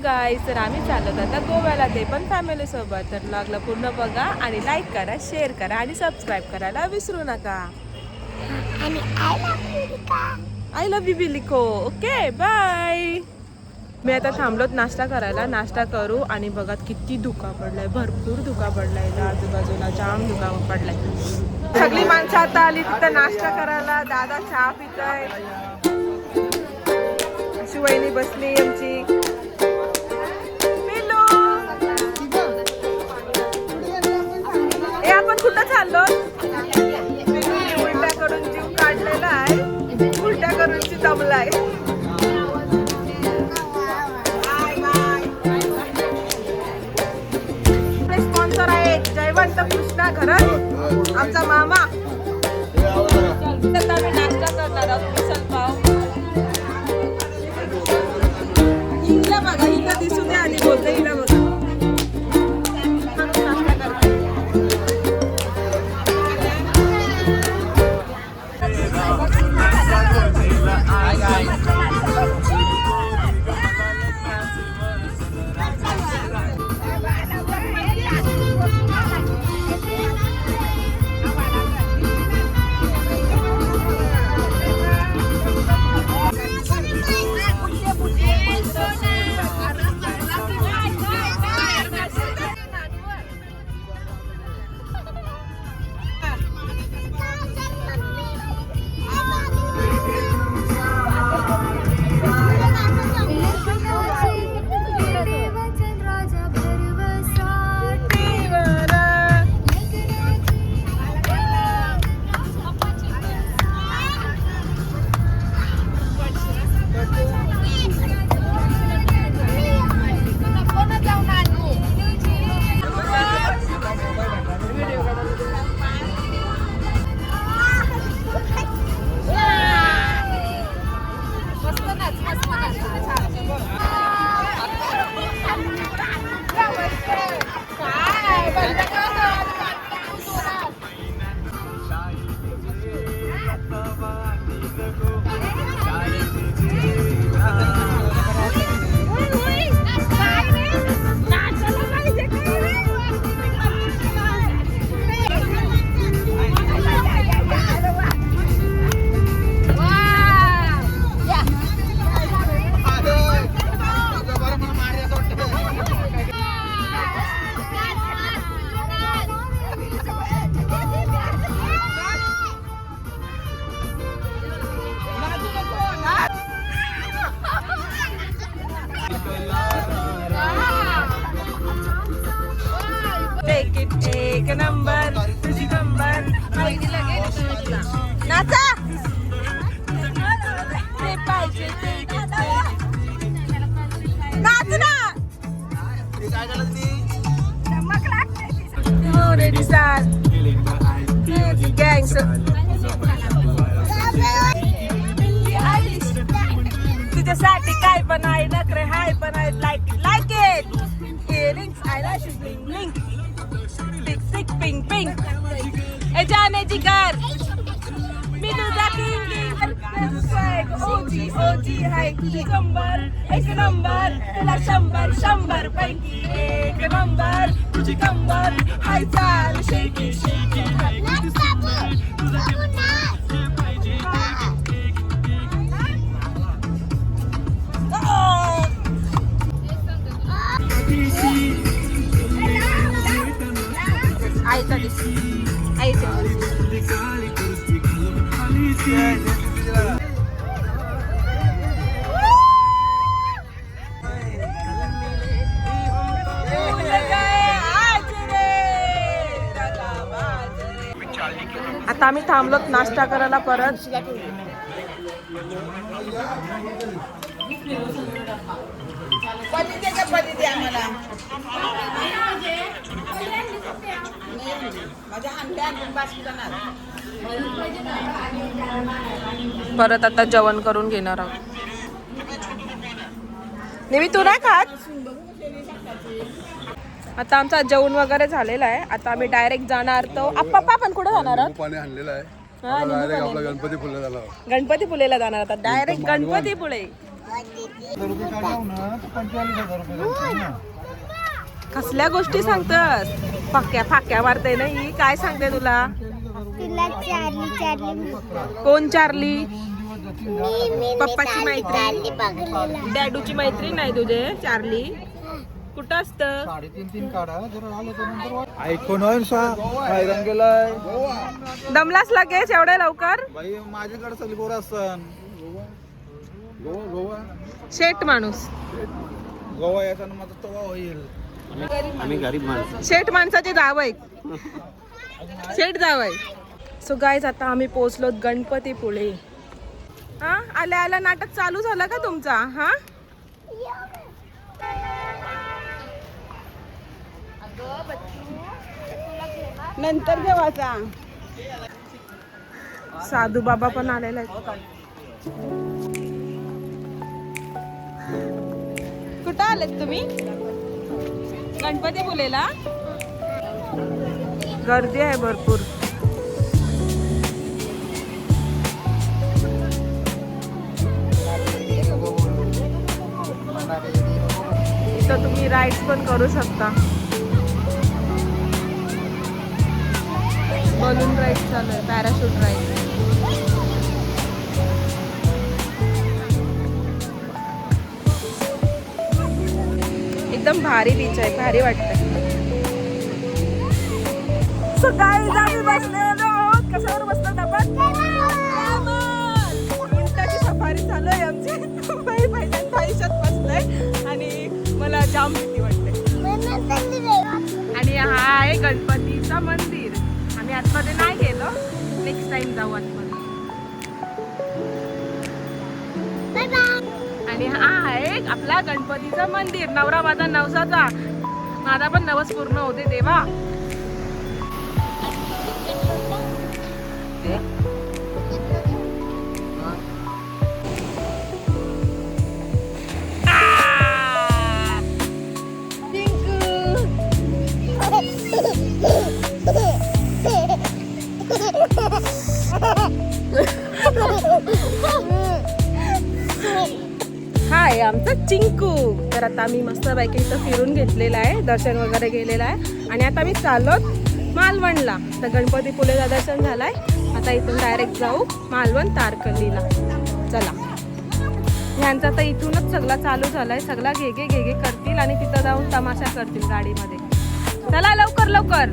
गाईस तर आम्ही चालत आता गोव्याला, ते पण फॅमिली सोबत. तर ब्लॉगला पूर्ण बघा आणि लाईक करा, शेअर करा आणि सबस्क्राईब करायला विसरू नका. आणि आय लव्ह यू बी लिखो. Okay bye. मी आता थांबलोत नाश्ता करायला. नाश्ता करू आणि बघा किती धुका पडलाय, भरपूर धुका पडलाय. आजूबाजूला जाम धुका पडलाय. सगळी माणसं आता आली तिथं नाश्ता करायला. दादा चहा पिताय, शिवाईनी बसली आमची. आपण कुठं चाललो? उलट्या करून जीव काढलेला आहे, उलट्या करून दमलाय. स्पॉन्सर आहे जयवंत कृष्णा घरत, आमचा मामा. आता आम्ही नाश्ता करणार आहोत, मिसल पाव. हिला बघा, हिला दिसू दे आणि बोलते हिला बघा. एक नंबर तुझी कंबर नाचा ते पाहिजे नाच ना. तुझ्यासाठी काय पण आहे, नखरे हाय पण आहे. Like like it earrings I like bling bling sick ping ping. ए जाने जिगर मी तुझा किंग ओजी ओजी हाय. शंभर एक नंबर तुला शंभर शंभर पैकी एक नंबर तुझी कंबर हाय. चाल शेकी शेकी आईचा दिस आईचा आता आम्ही थांबलोत नाश्ता करायला परत. परत आता जेवण करून घेणार आहोत. नेहमी तू नाही खात. आता आमचा जेवण वगैरे झालेला आहे. आता आम्ही डायरेक्ट जाणार. तो आप्पा आपण कुठे जाणार आहोत? पाणी आणलेलं आहे. गणपतीपुळेला जाणार. आता डायरेक्ट गणपतीपुळे. कसल्या गोष्टी सांगतस? फाक्या मारते ना ही. काय सांगते तुला? तुला चार्ली चार्ली कोण चार्ली? मी पप्पाची मैत्रीण, चार्ली बघलेला. डॅडूची मैत्रीण नाही तुझे चार्ली? कुठं असत? 3.5 काढा जरा आलं तर नंतर ऐकून हैराण केलाय दमलास लगेच एवढ्या लवकर? भाई माझ्याकडे सगळी पोरं असतात. गोवा शेट माणूस, गोवा याचा माझा तवा होईल. आम्ही गरीब माणसं. शेठ माणसाचे जावई, शेठ जावई. सो गाईज आता आम्ही पोहोचलो गणपतीपुळे. हा आल्या आल्या नाटक चालू झालं का तुमचा? हा नंतर जेवायचा. साधू बाबा पण आलेला आहे. कुठं आलेत तुम्ही? गणपतीपुळेला गर्दी आहे भरपूर. इथं तुम्ही राईड्स पण करू शकता. बलून राईड चालू आहे, पॅराशूट राईड. एकदम भारी बीच आहे, भारी वाटतंय. सकाळी आम्ही बसलेलो आहोत. कशावर बसलो आपण? उंटाची सफारी चालू आहे आमची. पहिल्यांदा आयुष्यात बसलोय आणि मला जाम भीती वाटते. आणि हा आहे गणपतीचं मंदिर. आम्ही आतमध्ये नाही गेलो, नेक्स्ट टाइम जाऊ आतमध्ये. आणि हा आहे आपला गणपतीचं मंदिर. नवरा माझा नवसाचा, माझा पण नवस पूर्ण होते देवा. हाय आमचा चिंकू. तर आता आम्ही मस्त पैकी इथं फिरून घेतलेलं आहे, दर्शन वगैरे केलेलं आहे. आणि आता मी चाललो मालवणला. तर गणपतीपुळेला दर्शन झालाय. आता इथून डायरेक्ट जाऊ मालवण तारकर्लीला. चला, ह्यांचा तर इथूनच सगळा चालू झालाय. सगळा घे घे करतील आणि तिथं जाऊन तमाशा करतील गाडीमध्ये. चला लवकर लवकर.